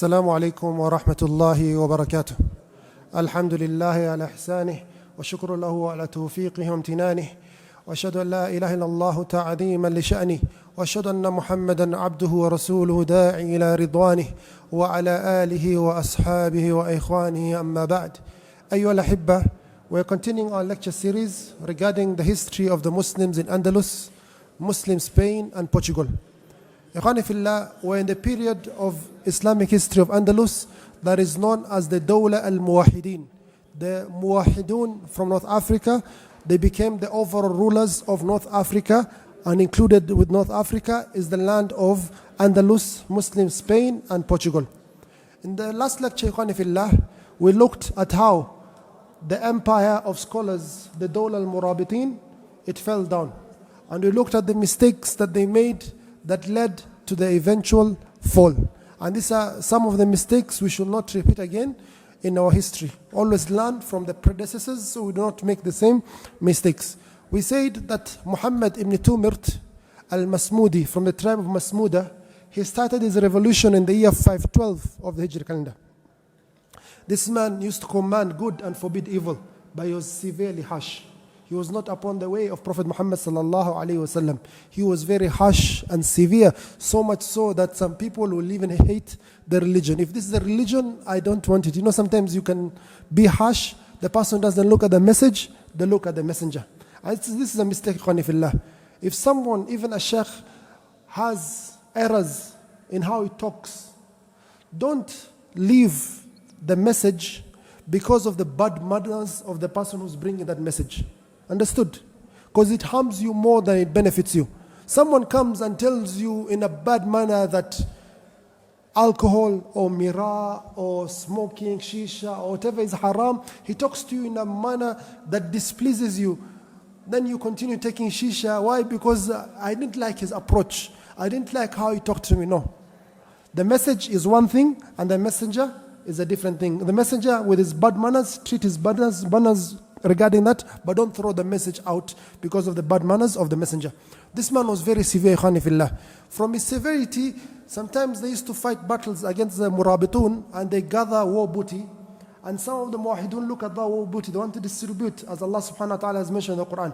السلام عليكم ورحمة الله وبركاته. الحمد لله على إحسانه وشكر له على توفيقه وامتنانه، وأشهد أن لا إله إلا الله تعظيما لشأنه، وأشهد أن محمدا عبده ورسوله داعي إلى رضوانه وعلى آله وأصحابه وإخوانه. أما بعد. أيها الأحبة, we're continuing our lecture series regarding the history of the Muslims in Andalus, Muslim Spain and Portugal. Ikhwani fillah, we're in the period of Islamic history of Andalus that is known as the Dawla al-Muwahidoon. The Muwahidoon from North Africa, they became the overall rulers of North Africa, and included with North Africa is the land of Andalus, Muslim Spain and Portugal. In the last lecture, Ikhwani fillah, we looked at how the empire of scholars, the Dawla al-Murabitin, it fell down. And we looked at the mistakes that they made that led to the eventual fall. And these are some of the mistakes we should not repeat again in our history. Always learn from the predecessors so we do not make the same mistakes. We said that Muhammad ibn Tumirt al-Masmudi from the tribe of Masmuda, he started his revolution in the year 512 of the Hijri calendar. This man used to command good and forbid evil, but he was severely harsh. He was not upon the way of Prophet Muhammad sallallahu alaihi wasallam. He was very harsh and severe, so much so that some people will even hate the religion. If this is a religion, I don't want it. You know, sometimes you can be harsh, the person doesn't look at the message, they look at the messenger. And this is a mistake, ikhwani fillah. If someone, even a sheikh, has errors in how he talks, don't leave the message because of the bad manners of the person who's bringing that message. Understood? Because it harms you more than it benefits you. Someone comes and tells you in a bad manner that alcohol or mirah or smoking shisha or whatever is haram, he talks to you in a manner that displeases you. Then you continue taking shisha. Why? Because I didn't like his approach. I didn't like how he talked to me. No. The message is one thing and the messenger is a different thing. The messenger with his bad manners, treat his bad manners regarding that, but don't throw the message out because of the bad manners of the messenger. This man was very severe, ikhwani fillah. From his severity, sometimes they used to fight battles against the Murabitun and they gather war booty. And some of the Muwahidun look at that war booty, they want to distribute, as Allah subhanahu wa ta'ala has mentioned in the Quran.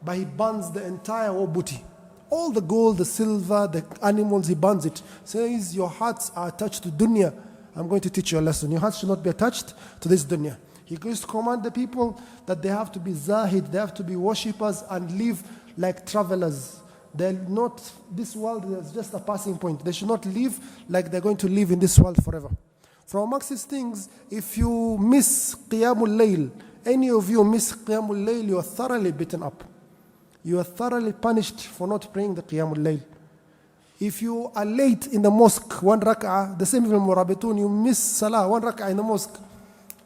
But he burns the entire war booty. All the gold, the silver, the animals, he burns it. Says, your hearts are attached to dunya. I'm going to teach you a lesson. Your hearts should not be attached to this dunya. He used to command the people that they have to be zahid, they have to be worshippers and live like travelers. They're not, this world is just a passing point. They should not live like they're going to live in this world forever. From amongst these things, if you miss Qiyamul Layl, any of you miss Qiyamul Layl, you are thoroughly beaten up. You are thoroughly punished for not praying the Qiyamul Layl. If you are late in the mosque, one rak'ah, the same with Murabitun, you miss Salah, one rak'ah in the mosque.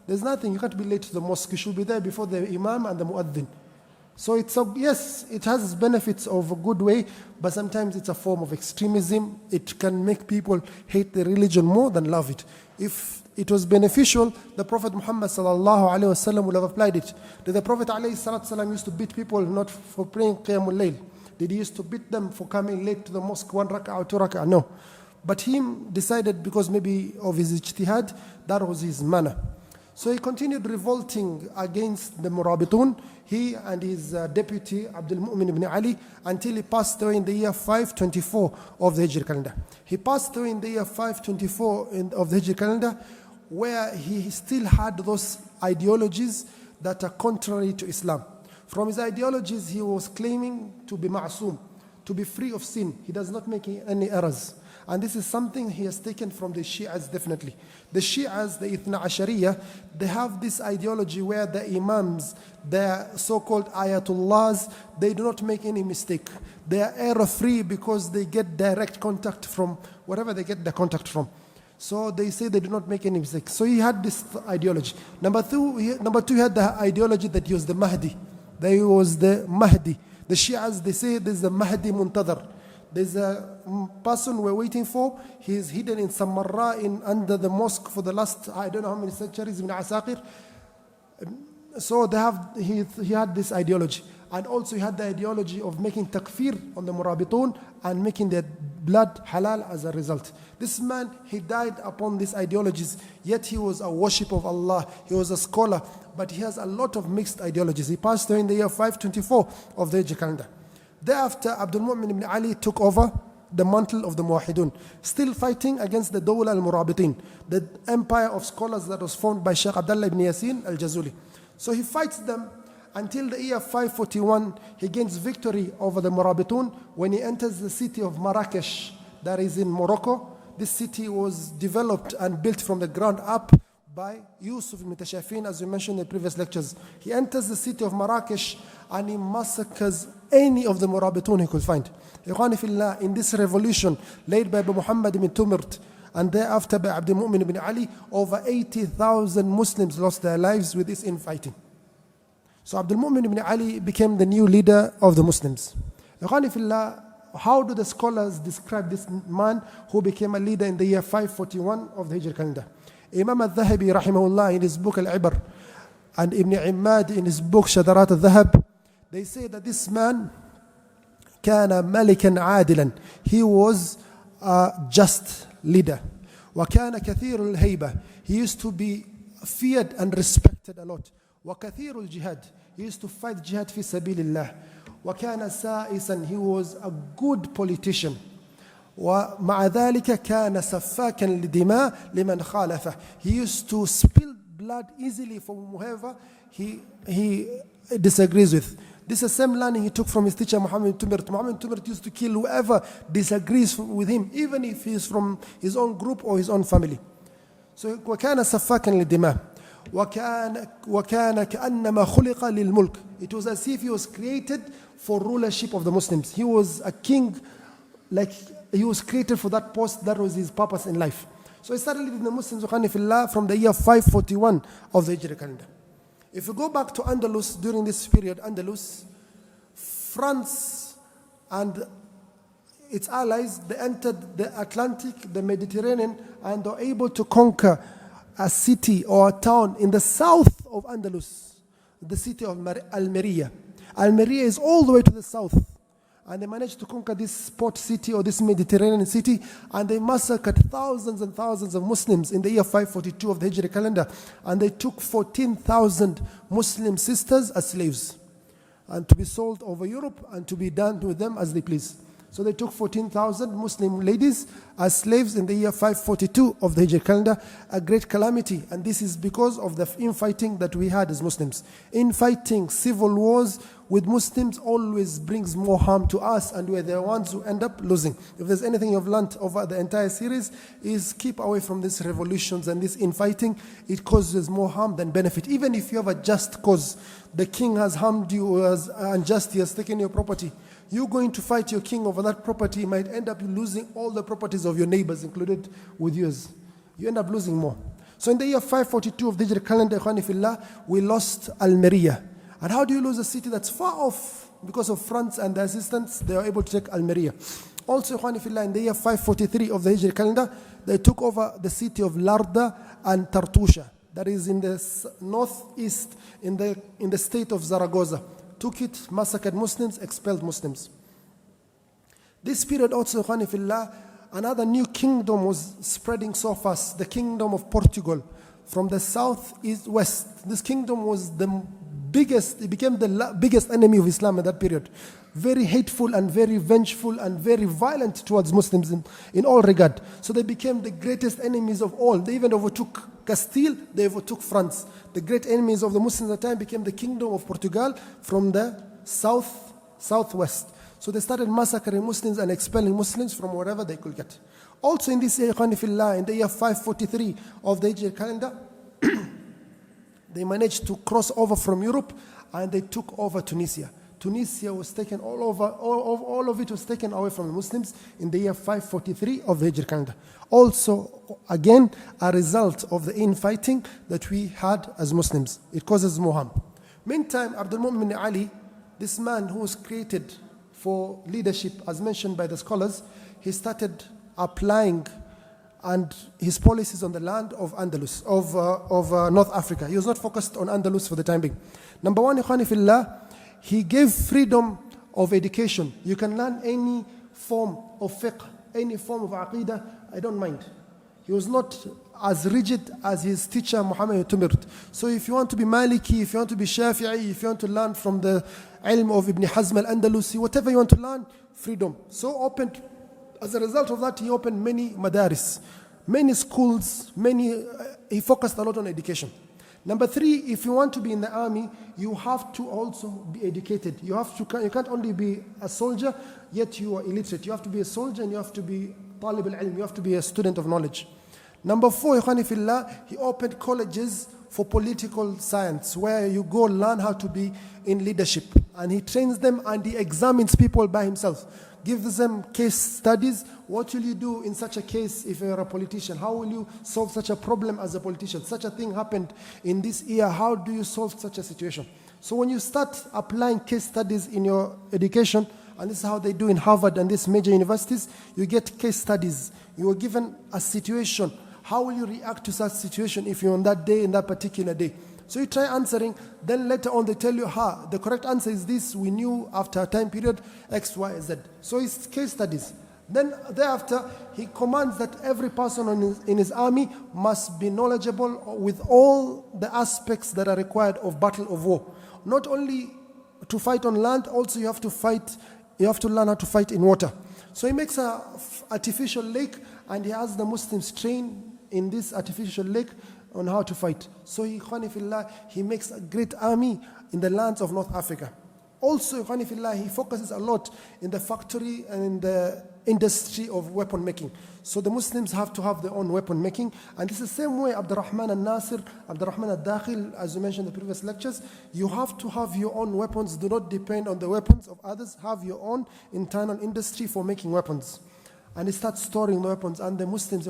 There's nothing, you can't be late to the mosque. You should be there before the Imam and the Muaddin. So yes, it has its benefits of a good way, but sometimes it's a form of extremism. It can make people hate the religion more than love it. If it was beneficial, the Prophet Muhammad sallallahu alaihi wasallam would have applied it. Did the Prophet alayhi salatu wasallam used to beat people not for praying Qiyamul Layl? Did he used to beat them for coming late to the mosque, one rak'ah or two rak'ah? No. But he decided, because maybe of his ijtihad, that was his manner. So he continued revolting against the Murabitun, he and his deputy Abdul Mu'min ibn Ali, until he passed away in the year 524 of the Hijri calendar. He passed away in the year 524 of the Hijri calendar, where he still had those ideologies that are contrary to Islam. From his ideologies, he was claiming to be ma'asum, to be free of sin. He does not make any errors. And this is something he has taken from the Shi'as, definitely. The Shi'as, the Ithna Ashariyah, they have this ideology where the Imams, the so-called Ayatullahs, they do not make any mistake. They are error-free because they get direct contact from wherever they get the contact from. So they say they do not make any mistake. So he had this ideology. Number two, he had the ideology that he was the Mahdi. That he was the Mahdi. The Shi'as, they say there's the Mahdi Muntadar. There's a person we're waiting for. He is hidden in Samarra under the mosque for the last, I don't know how many centuries, Ibn Asakir. So he had this ideology. And also he had the ideology of making takfir on the Murabitun and making their blood halal as a result. This man, he died upon these ideologies, yet he was a worshipper of Allah, he was a scholar, but he has a lot of mixed ideologies. He passed away in the year 524 of the Hijri calendar. Thereafter, Abdul Mu'min ibn Ali took over the mantle of the Muwahidoon, still fighting against the Dawla al-Murabitin, the empire of scholars that was formed by Sheikh Abdullah ibn Yasin al-Jazuli. So he fights them until the year 541. He gains victory over the Murabitun when he enters the city of Marrakesh, that is in Morocco. This city was developed and built from the ground up by Yusuf ibn Tashafin, as we mentioned in the previous lectures. He enters the city of Marrakesh and he massacres any of the Murabitun he could find. In this revolution led by Muhammad ibn Tumurt and thereafter by Abdul Mu'min ibn Ali, over 80,000 Muslims lost their lives with this infighting. So Abdul Mu'min ibn Ali became the new leader of the Muslims. How do the scholars describe this man who became a leader in the year 541 of the Hijri calendar? Imam al-Dhahabi rahimahullah in his book Al-Ibar and Ibn Imad in his book Shadarat al-Dhahab, they say that this man كان ملكا عادلا. He was a just leader. وكان كثير الهيبة. He used to be feared and respected a lot. وكثير الجهاد. He used to fight jihad في سبيل الله. وكان سائسا. He was a good politician. ومع ذلك كان سفاكا للدماء لمن خالفه. He used to spill blood easily from whoever he disagrees with. This is the same learning he took from his teacher Muhammad Tumurt. Muhammad Tumurt used to kill whoever disagrees with him, even if he is from his own group or his own family. So وكان سفاكا للدماء وكان كأنما خلق للملك. It was as if he was created for rulership of the Muslims. He was a king, like he was created for that post. That was his purpose in life. So he started leading the Muslims from the year 541 of the Hijri calendar. If you go back to Andalus during this period, Andalus, France and its allies, they entered the Atlantic, the Mediterranean, and were able to conquer a city or a town in the south of Andalus, the city of Almeria. Almeria is all the way to the south. And they managed to conquer this port city or this Mediterranean city, and they massacred thousands and thousands of Muslims in the year 542 of the Hijri calendar. And they took 14,000 Muslim sisters as slaves, and to be sold over Europe and to be done with them as they please. So they took 14,000 Muslim ladies as slaves in the year 542 of the Hijri calendar, a great calamity. And this is because of the infighting that we had as Muslims. Infighting, civil wars with Muslims always brings more harm to us, and we're the ones who end up losing. If there's anything you've learned over the entire series, is keep away from these revolutions and this infighting. It causes more harm than benefit. Even if you have a just cause, the king has harmed you or has unjust, he has taken your property. You're going to fight your king over that property, you might end up losing all the properties of your neighbors, included with yours. You end up losing more. So in the year 542 of the Hijri calendar, we lost Almeria. And how do you lose a city that's far off? Because of France and the assistance, they were able to take Almeria. Also, in the year 543 of the Hijri calendar, they took over the city of Larda and Tartusha. That is in the northeast, in the state of Zaragoza. Took it, massacred Muslims, expelled Muslims. This period also, another new kingdom was spreading so fast, the kingdom of Portugal. From the south, east, west. This kingdom was the biggest, it became the biggest enemy of Islam at that period. Very hateful and very vengeful and very violent towards Muslims in all regard. So they became the greatest enemies of all. They even overtook Castile, they overtook France. The great enemies of the Muslims at the time became the kingdom of Portugal from the southwest. So they started massacring Muslims and expelling Muslims from wherever they could get. Also in this year, in the year 543 of the Hijri calendar, they managed to cross over from Europe and they took over Tunisia. Tunisia was taken all of it was taken away from the Muslims in the year 543 of the Hijri calendar. Also, again, a result of the infighting that we had as Muslims. It causes more harm. Meantime, Abdul Mu'min Ali, this man who was created for leadership, as mentioned by the scholars, he started applying and his policies on the land of Andalus, of North Africa. He was not focused on Andalus for the time being. Number one, he gave freedom of education. You can learn any form of fiqh, any form of aqidah, I don't mind. He was not as rigid as his teacher Muhammad Tumirt. So if you want to be Maliki, if you want to be Shafi'i, if you want to learn from the ilm of Ibn Hazm al-Andalusi, whatever you want to learn, freedom. So opened, as a result of that, he opened many madaris, many schools, he focused a lot on education. Number 3, if you want to be in the army, you have to also be educated. You can't only be a soldier, yet you are illiterate. You have to be a soldier and you have to be talib al-ilm, you have to be a student of knowledge. Number 4, Ikhwani Fillah, he opened colleges for political science, where you go learn how to be in leadership. And he trains them and he examines people by himself. Gives them case studies. What will you do in such a case if you're a politician? How will you solve such a problem as a politician? Such a thing happened in this year. How do you solve such a situation? So when you start applying case studies in your education, and this is how they do in Harvard and these major universities, you get case studies. You are given a situation. How will you react to such situation if you're on that day, in that particular day? So you try answering, then later on they tell you, the correct answer is this, we knew after a time period, X, Y, Z. So it's case studies. Then thereafter, he commands that every person in his army must be knowledgeable with all the aspects that are required of battle of war. Not only to fight on land, also you have to learn how to fight in water. So he makes an artificial lake and he has the Muslims train in this artificial lake on how to fight. So he makes a great army in the lands of North Africa. Also, he focuses a lot in the factory and in the industry of weapon making. So the Muslims have to have their own weapon making. And it's the same way Abdurrahman al-Nasir, Abdurrahman al-Dakhil, as you mentioned in the previous lectures, you have to have your own weapons. Do not depend on the weapons of others. Have your own internal industry for making weapons. And he starts storing the weapons. And the Muslims,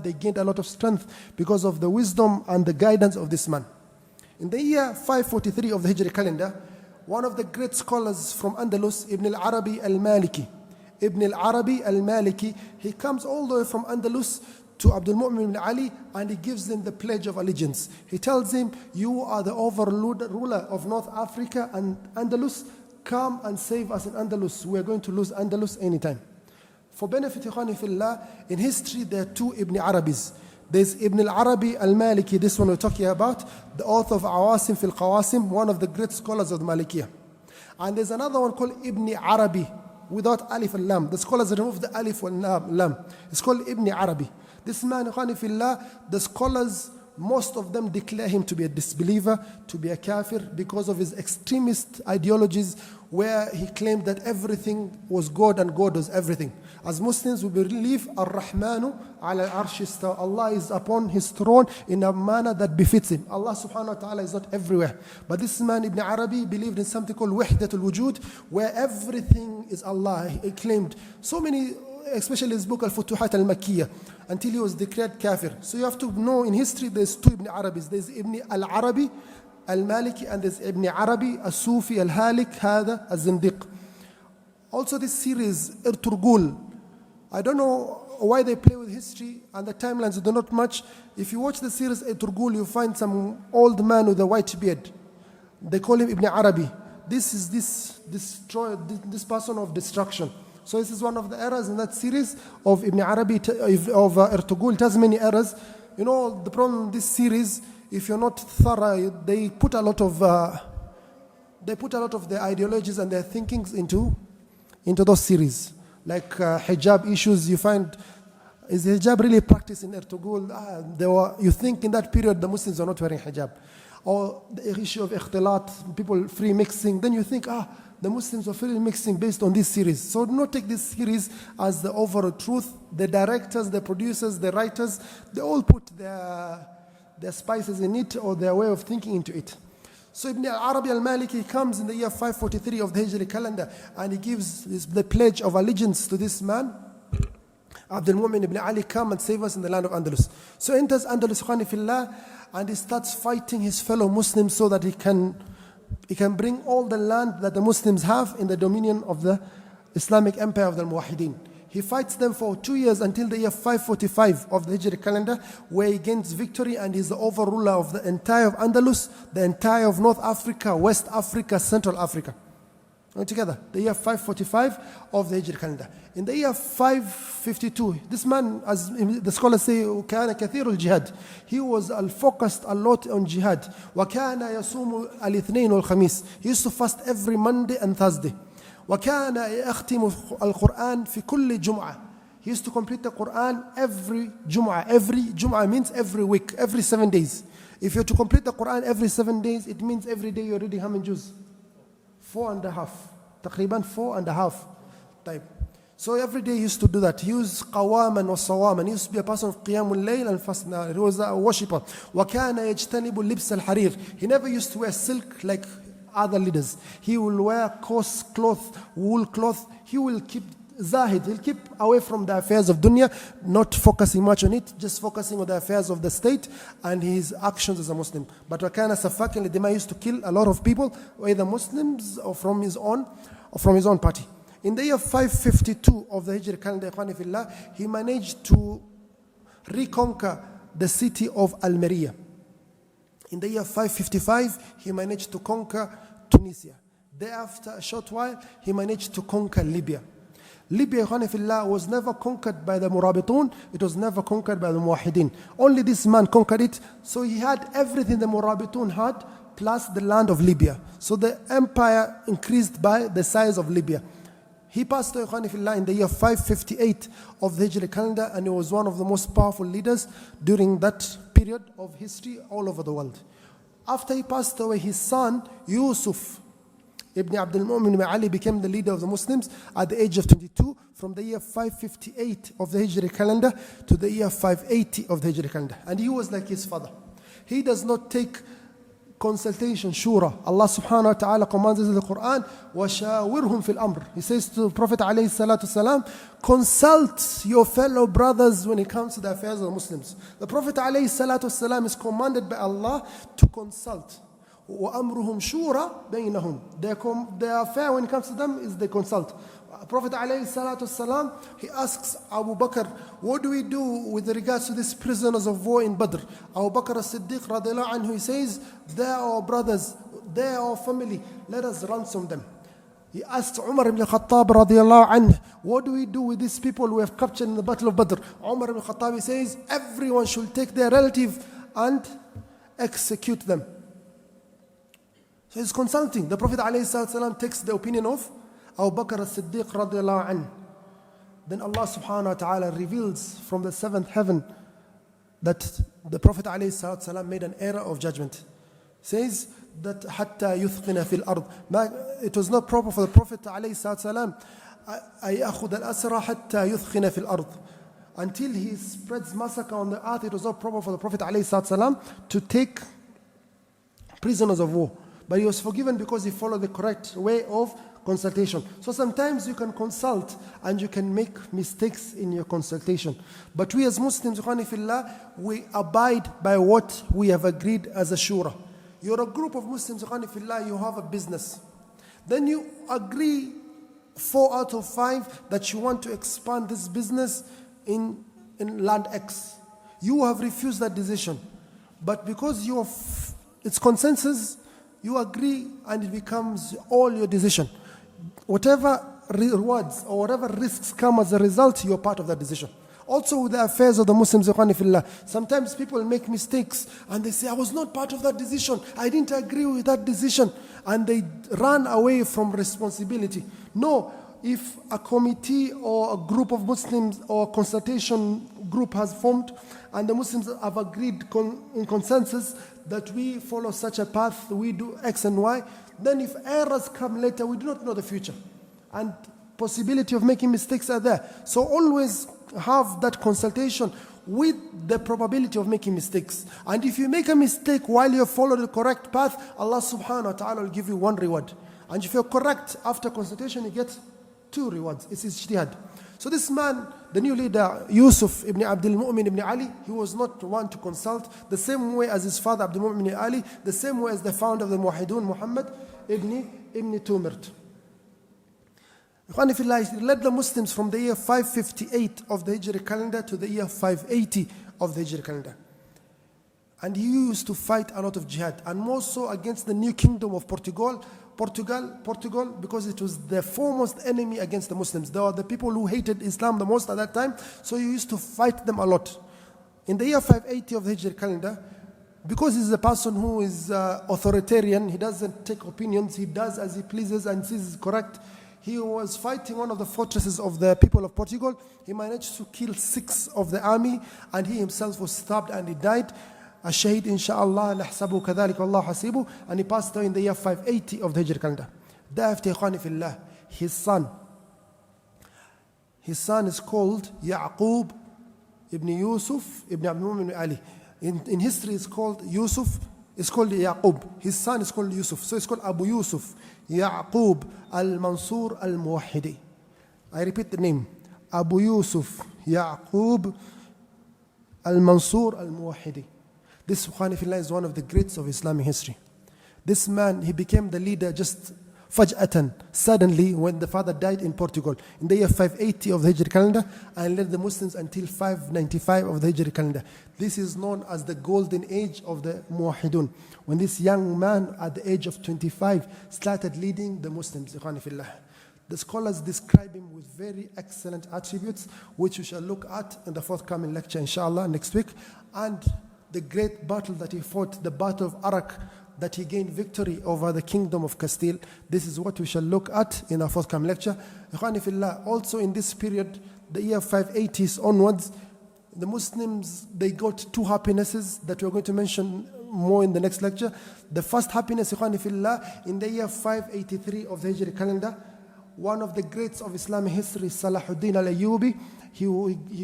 they gained a lot of strength because of the wisdom and the guidance of this man. In the year 543 of the Hijri calendar, one of the great scholars from Andalus, Ibn al-Arabi al-Maliki, he comes all the way from Andalus to Abdul Mu'min ibn Ali and he gives them the pledge of allegiance. He tells him, you are the ruler of North Africa and Andalus, come and save us in Andalus. We are going to lose Andalus anytime. For benefit, Ikhwani Fillah, in history there are 2 Ibn Arabis. There's Ibn al-Arabi al-Maliki, this one we're talking about, the author of Awasim fil Qawasim, one of the great scholars of the Malikiyah. And there's another one called Ibn Arabi, without alif and lam. The scholars remove the alif and lam. It's called Ibn Arabi. This man, Ikhwani Fillah, the scholars, most of them declare him to be a disbeliever, to be a kafir, because of his extremist ideologies, where he claimed that everything was God and God was everything. As Muslims, we believe Ar-Rahmanu ala al-Arsh istawa. Allah is upon his throne in a manner that befits him. Allah subhanahu wa ta'ala is not everywhere. But this man, Ibn Arabi, believed in something called Wahdatul Wujud, where everything is Allah. He claimed so many, especially his book Al-Futuhat al-Makkiyah, until he was declared kafir. So you have to know in history there's 2 Ibn Arabis. There's Ibn al-Arabi al-Maliki and there's Ibn Arabi al-Sufi al-Halik, hada al-Zindiq. Also this series, Ertugrul, I don't know why they play with history and the timelines do not match. If you watch the series Ertugrul, you find some old man with a white beard. They call him Ibn Arabi. This is this person of destruction. So this is one of the errors in that series of Ibn Arabi, of Ertugrul. It has many errors. You know, the problem in this series, if you're not thorough, they put a lot of their ideologies and their thinkings into those series. Like hijab issues, you find, is hijab really practiced in Ertugrul? You think in that period the Muslims are not wearing hijab. Or the issue of ikhtilat, people free mixing, then you think, the Muslims are free mixing based on this series. So do not take this series as the overall truth. The directors, the producers, the writers, they all put their spices in it or their way of thinking into it. So Ibn al-Arabi al-Maliki comes in the year 543 of the Hijri calendar and he gives the pledge of allegiance to this man, Abdul Mu'min ibn Ali, come and save us in the land of Andalus. So enters Andalus, Ikhwani Fillah, and he starts fighting his fellow Muslims so that he can bring all the land that the Muslims have in the dominion of the Islamic empire of the Muwahidoon. He fights them for 2 years until the year 545 of the Hijri calendar, where he gains victory and is the overruler of the entire of Andalus, the entire of North Africa, West Africa, Central Africa. Together, the year 545 of the Hijri calendar. In the year 552, this man, as the scholars say, كان كثير الجهاد. He was focused a lot on jihad. وكان يصوم الاثنين والخميس. He used to fast every Monday and Thursday. وكان يختم القرآن في كل جمعة. He used to complete the Quran every Jum'ah. Every Jum'ah means every week, every 7 days. If you're to complete the Quran every 7 days, it means every day you're reading how many juz? 4.5. تقريبا 4.5 type. So every day he used to do that. He used قواما وصواما. He used to be a person of قيام الليل and fast. He was a worshipper. وكان يجتنب لبس الحرير. He never used to wear silk like other leaders. He will wear coarse cloth, wool cloth. He will keep zahid. He'll keep away from the affairs of dunya, not focusing much on it, just focusing on the affairs of the state and his actions as a Muslim. But وكان سفاكا للدماء, used to kill a lot of people, either Muslims or from his own party. In the year 552 of the Hijri calendar, Ikhwani Fillah, he managed to reconquer the city of Almeria. In the year 555, he managed to conquer Tunisia. Thereafter, a short while, he managed to conquer Libya. Libya, Ikhwani Fillah, was never conquered by the Murabitun. It was never conquered by the Muwahidoon. Only this man conquered it. So he had everything the Murabitun had, plus the land of Libya. So the empire increased by the size of Libya. He passed away, Ikhwani Fillah, in the year 558 of the Hijri calendar, and he was one of the most powerful leaders during that period of history all over the world. After he passed away, his son, Yusuf Ibn Abdul Mu'min ibn Ali, became the leader of the Muslims at the age of 22, from the year 558 of the Hijri calendar to the year 580 of the Hijri calendar. And he was like his father. He does not take consultation, shura. Allah subhanahu wa ta'ala commands us in the Quran, وَشَاوِرْهُمْ فِي الْأَمْرِ. He says to the Prophet alayhi salatu salam, consult your fellow brothers when it comes to the affairs of the Muslims. The Prophet alayhi salatu salam is commanded by Allah to consult. وَأَمْرُهُمْ شُورَ بَيْنَهُمْ. Their affair when it comes to them is they consult. Prophet alayhi salatu salam, he asks Abu Bakr, what do we do with regards to these prisoners of war in Badr? Abu Bakr as-Siddiq radiallahu anhu, he says, they are our brothers, they are our family, let us ransom them. He asked Umar ibn Khattab radiallahu anhu, what do we do with these people we have captured in the battle of Badr? Umar ibn Khattab, he says, everyone should take their relative and execute them. So he's consulting. The Prophet ﷺ takes the opinion of Abu Bakr as-Siddiq radiallahu anhu. Then Allah subhanahu wa ta'ala reveals from the seventh heaven that the Prophet ﷺ made an error of judgment. Says that حَتَّى يُثْقِنَ فِي الْأَرْضِ. It was not proper for the Prophet ﷺ أَيَأْخُذَ الْأَسْرَى حَتَّى يُثْقِنَ فِي الْأَرْضِ. Until he spreads massacre on the earth, it was not proper for the Prophet ﷺ to take prisoners of war. But he was forgiven because he followed the correct way of consultation. So sometimes you can consult and you can make mistakes in your consultation. But we as Muslims, Ikhwani Fillah, we abide by what we have agreed as a shura. You're a group of Muslims, Ikhwani Fillah, you have a business. Then you agree 4 out of 5 that you want to expand this business in land X. You have refused that decision. But because it's consensus, you agree and it becomes all your decision. Whatever rewards or whatever risks come as a result, you're part of that decision. Also with the affairs of the Muslims, Ikhwani Fillah, sometimes people make mistakes and they say, I was not part of that decision, I didn't agree with that decision, and they run away from responsibility. No, if a committee or a group of Muslims or a consultation group has formed and the Muslims have agreed in consensus that we follow such a path, we do X and Y, then if errors come later, we do not know the future. And possibility of making mistakes are there. So always have that consultation with the probability of making mistakes. And if you make a mistake while you follow the correct path, Allah subhanahu wa ta'ala will give you 1 reward. And if you're correct after consultation, you get 2 rewards. It's ijtihad. So this man, the new leader, Yusuf ibn Abdul Mu'min ibn Ali, he was not one to consult, the same way as his father Abdul Mu'min ibn Ali, the same way as the founder of the Muwahidoon, Muhammad ibn Tumirt. Ikhwani fillah, he led the Muslims from the year 558 of the Hijri calendar to the year 580 of the Hijri calendar. And he used to fight a lot of jihad, and more so against the new kingdom of Portugal, because it was the foremost enemy against the Muslims. They were the people who hated Islam the most at that time, so he used to fight them a lot. In the year 580 of the Hijri calendar, because he's a person who is authoritarian, he doesn't take opinions, he does as he pleases and sees is correct. He was fighting one of the fortresses of the people of Portugal. He managed to kill 6 of the army, and he himself was stabbed and he died. الشهيد إن شاء الله نحسبه كذلك والله حسيبه, and he passed away in the year 580 of the Hijri calendar. Thereafter, إخواني في الله, his son is called Yaqub ibn Yusuf ibn Abdul ibn Ali. In history, it's called Yusuf. It's called Yaqub. His son is called Yusuf. So it's called Abu Yusuf Yaqub al-Mansur al-Muwahidi. I repeat the name. Abu Yusuf Yaqub al-Mansur al-Muwahidi. This, Ikhwani fillah, is one of the greats of Islamic history. This man, he became the leader just faj'atan, suddenly, when the father died in Portugal in the year 580 of the Hijri calendar, and led the Muslims until 595 of the Hijri calendar. This is known as the golden age of the Muwahidoon, when this young man at the age of 25 started leading the Muslims. Ikhwani fillah. The scholars describe him with very excellent attributes, which we shall look at in the forthcoming lecture, inshallah, next week. And the great battle that he fought, the battle of Arak, that he gained victory over the kingdom of Castile. This is what we shall look at in our forthcoming lecture. Ikhwani fillah, also in this period, the year 580s onwards, the Muslims, they got 2 happinesses that we're going to mention more in the next lecture. The first happiness, Ikhwani fillah, in the year 583 of the Hijri calendar, one of the greats of Islamic history, Salahuddin al-Ayyubi, he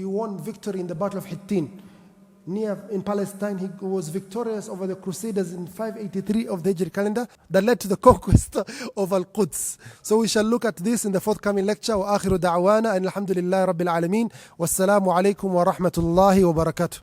won victory in the Battle of Hittin. Near in Palestine, he was victorious over the Crusaders in 583 of the Hijri calendar that led to the conquest of Al-Quds. So we shall look at this in the forthcoming lecture. وآخر دعوانا أن الحمد لله رب العالمين والسلام عليكم ورحمة الله وبركاته.